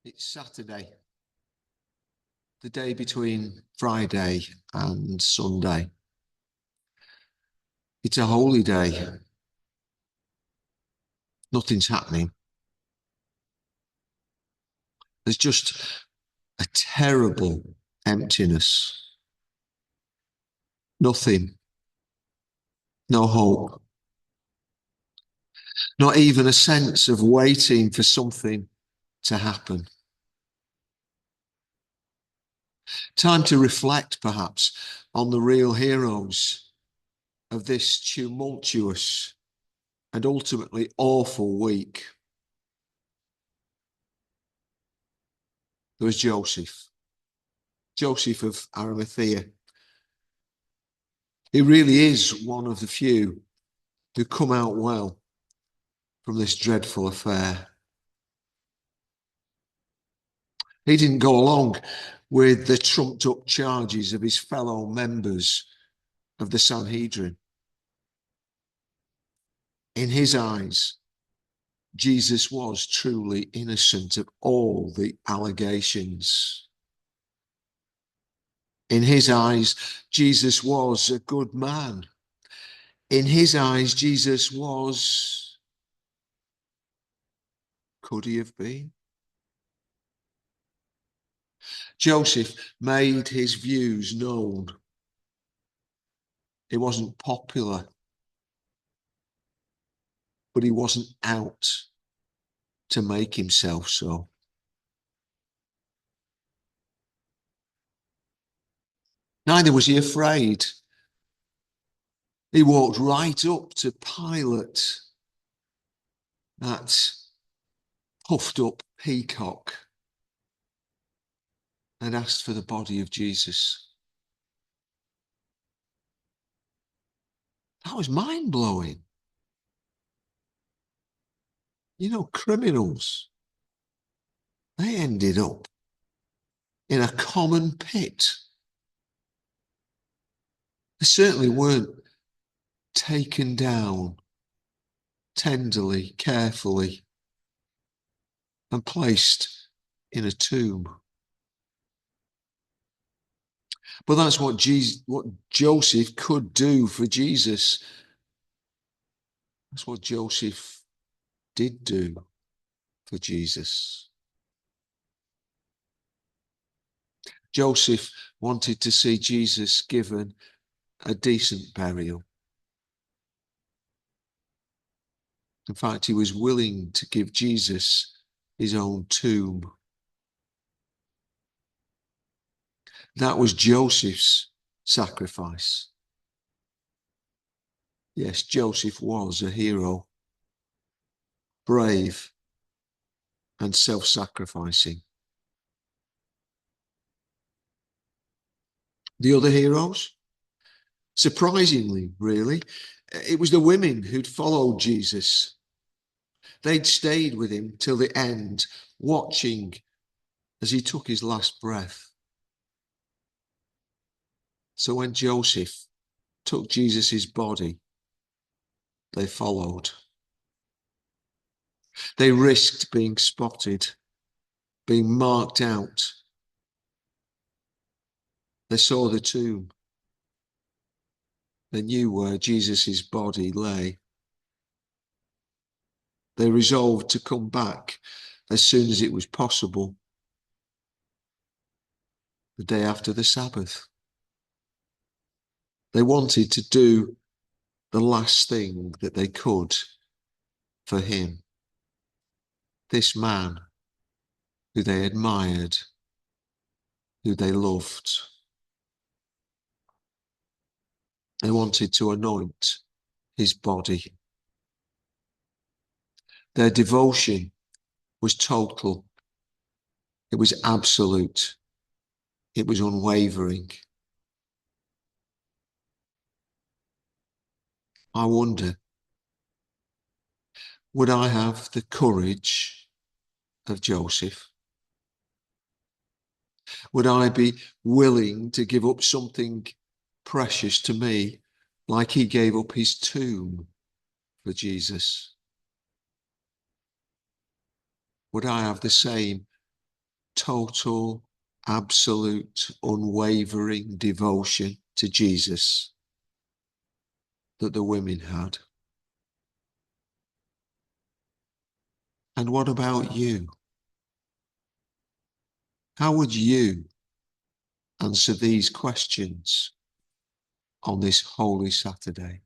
It's Saturday, the day between Friday and Sunday. It's a holy day. Nothing's happening. There's just a terrible emptiness. Nothing. No hope. Not even a sense of waiting for something to happen. Time to reflect, perhaps, on the real heroes of this tumultuous and ultimately awful week. There was Joseph of Arimathea. He really is one of the few who come out well from this dreadful affair. He didn't go along with the trumped up charges of his fellow members of the Sanhedrin. In his eyes, Jesus was truly innocent of all the allegations. In his eyes, Jesus was a good man. In his eyes, Jesus was... Could he have been? Joseph made his views known. He wasn't popular, but he wasn't out to make himself so. Neither was he afraid. He walked right up to Pilate, that puffed up peacock, and asked for the body of Jesus. That was mind-blowing. You know, criminals, they ended up in a common pit. They certainly weren't taken down tenderly, carefully, and placed in a tomb. But that's what Joseph could do for Jesus. That's what Joseph did do for Jesus. Joseph wanted to see Jesus given a decent burial. In fact, he was willing to give Jesus his own tomb. That was Joseph's sacrifice. Yes, Joseph was a hero, brave and self-sacrificing. The other heroes? Surprisingly, really, it was the women who'd followed Jesus. They'd stayed with him till the end, watching as he took his last breath. So when Joseph took Jesus' body, they followed. They risked being spotted, being marked out. They saw the tomb. They knew where Jesus' body lay. They resolved to come back as soon as it was possible, the day after the Sabbath. They wanted to do the last thing that they could for him. This man who they admired, who they loved. They wanted to anoint his body. Their devotion was total. It was absolute. It was unwavering. I wonder, would I have the courage of Joseph? Would I be willing to give up something precious to me, like he gave up his tomb for Jesus? Would I have the same total, absolute, unwavering devotion to Jesus that the women had? And what about you? How would you answer these questions on this Holy Saturday?